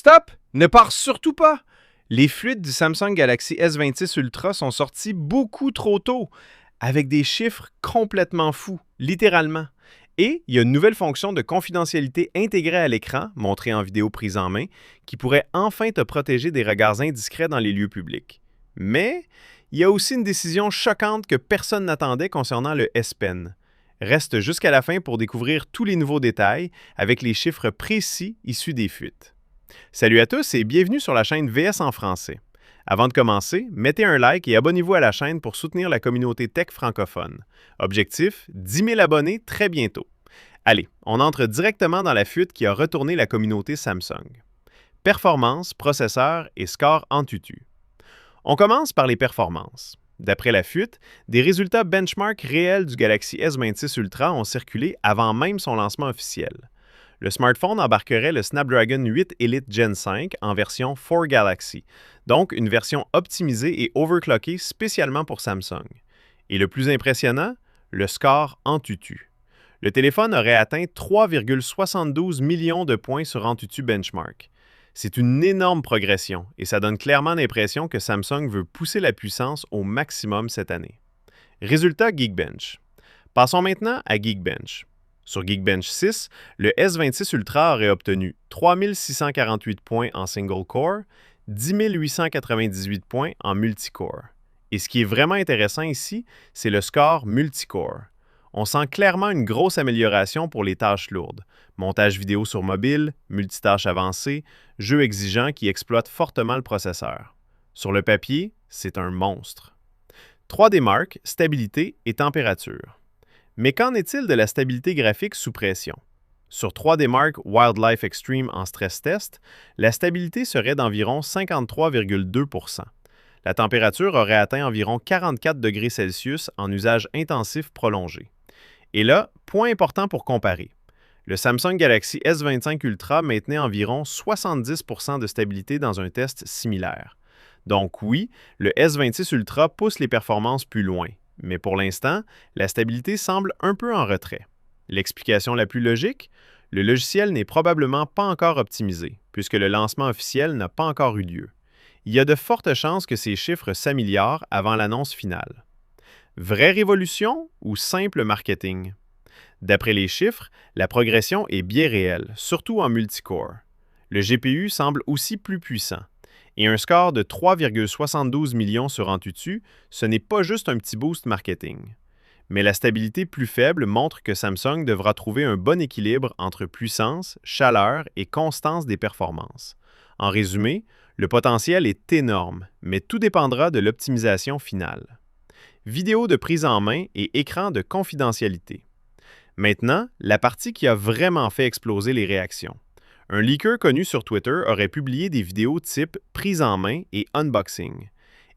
Stop! Ne pars surtout pas! Les fuites du Samsung Galaxy S26 Ultra sont sorties beaucoup trop tôt, avec des chiffres complètement fous, littéralement. Et il y a une nouvelle fonction de confidentialité intégrée à l'écran, montrée en vidéo prise en main, qui pourrait enfin te protéger des regards indiscrets dans les lieux publics. Mais il y a aussi une décision choquante que personne n'attendait concernant le S Pen. Reste jusqu'à la fin pour découvrir tous les nouveaux détails avec les chiffres précis issus des fuites. Salut à tous et bienvenue sur la chaîne VS en français. Avant de commencer, mettez un like et abonnez-vous à la chaîne pour soutenir la communauté tech francophone. Objectif, 10 000 abonnés très bientôt. Allez, on entre directement dans la fuite qui a retourné la communauté Samsung. Performance, processeur et score Antutu. On commence par les performances. D'après la fuite, des résultats benchmark réels du Galaxy S26 Ultra ont circulé avant même son lancement officiel. Le smartphone embarquerait le Snapdragon 8 Elite Gen 5 en version 4 Galaxy, donc une version optimisée et overclockée spécialement pour Samsung. Et le plus impressionnant, le score Antutu. Le téléphone aurait atteint 3,72 millions de points sur Antutu Benchmark. C'est une énorme progression et ça donne clairement l'impression que Samsung veut pousser la puissance au maximum cette année. Résultat Geekbench. Passons maintenant à Geekbench. Sur Geekbench 6, le S26 Ultra aurait obtenu 3648 points en single core, 10 898 points en multicore. Et ce qui est vraiment intéressant ici, c'est le score multicore. On sent clairement une grosse amélioration pour les tâches lourdes. Montage vidéo sur mobile, multitâches avancées, jeux exigeants qui exploitent fortement le processeur. Sur le papier, c'est un monstre. 3D Mark, stabilité et température. Mais qu'en est-il de la stabilité graphique sous pression? Sur 3D Mark Wildlife Extreme en stress test, la stabilité serait d'environ 53,2 %. La température aurait atteint environ 44 degrés Celsius en usage intensif prolongé. Et là, point important pour comparer. Le Samsung Galaxy S25 Ultra maintenait environ 70 % de stabilité dans un test similaire. Donc oui, le S26 Ultra pousse les performances plus loin. Mais pour l'instant, la stabilité semble un peu en retrait. L'explication la plus logique? Le logiciel n'est probablement pas encore optimisé, puisque le lancement officiel n'a pas encore eu lieu. Il y a de fortes chances que ces chiffres s'améliorent avant l'annonce finale. Vraie révolution ou simple marketing? D'après les chiffres, la progression est bien réelle, surtout en multicore. Le GPU semble aussi plus puissant. Et un score de 3,72 millions sur Antutu, ce n'est pas juste un petit boost marketing. Mais la stabilité plus faible montre que Samsung devra trouver un bon équilibre entre puissance, chaleur et constance des performances. En résumé, le potentiel est énorme, mais tout dépendra de l'optimisation finale. Vidéo de prise en main et écran de confidentialité. Maintenant, la partie qui a vraiment fait exploser les réactions. Un leaker connu sur Twitter aurait publié des vidéos type prise en main et unboxing.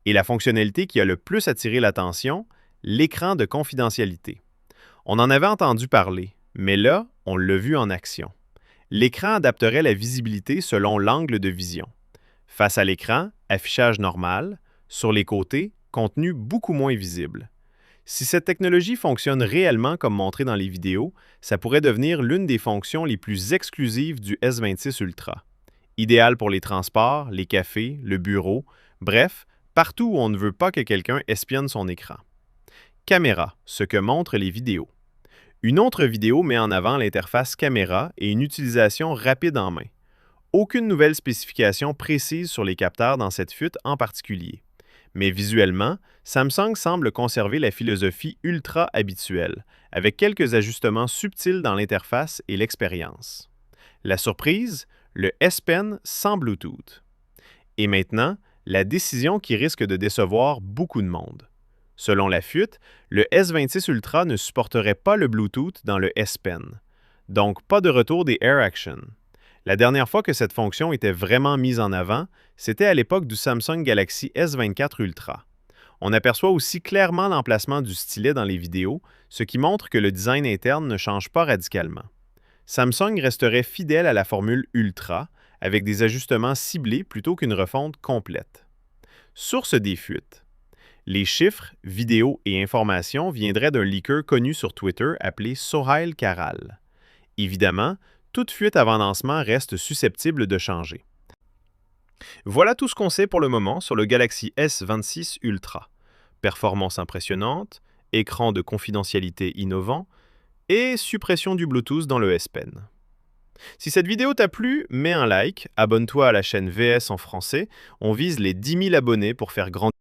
Et la fonctionnalité qui a le plus attiré l'attention, l'écran de confidentialité. On en avait entendu parler, mais là, on l'a vu en action. L'écran adapterait la visibilité selon l'angle de vision. Face à l'écran, affichage normal. Sur les côtés, contenu beaucoup moins visible. Si cette technologie fonctionne réellement comme montré dans les vidéos, ça pourrait devenir l'une des fonctions les plus exclusives du S26 Ultra. Idéal pour les transports, les cafés, le bureau, bref, partout où on ne veut pas que quelqu'un espionne son écran. Caméra, ce que montrent les vidéos. Une autre vidéo met en avant l'interface caméra et une utilisation rapide en main. Aucune nouvelle spécification précise sur les capteurs dans cette fuite en particulier. Mais visuellement, Samsung semble conserver la philosophie ultra habituelle, avec quelques ajustements subtils dans l'interface et l'expérience. La surprise, le S Pen sans Bluetooth. Et maintenant, la décision qui risque de décevoir beaucoup de monde. Selon la fuite, le S26 Ultra ne supporterait pas le Bluetooth dans le S Pen. Donc, pas de retour des Air Action. La dernière fois que cette fonction était vraiment mise en avant, c'était à l'époque du Samsung Galaxy S24 Ultra. On aperçoit aussi clairement l'emplacement du stylet dans les vidéos, ce qui montre que le design interne ne change pas radicalement. Samsung resterait fidèle à la formule Ultra, avec des ajustements ciblés plutôt qu'une refonte complète. Source des fuites. Les chiffres, vidéos et informations viendraient d'un leaker connu sur Twitter appelé Sohail Karal. Évidemment, toute fuite avant lancement reste susceptible de changer. Voilà tout ce qu'on sait pour le moment sur le Galaxy S26 Ultra. Performance impressionnante, écran de confidentialité innovant et suppression du Bluetooth dans le S Pen. Si cette vidéo t'a plu, mets un like, abonne-toi à la chaîne VS en français, on vise les 10 000 abonnés pour faire grandir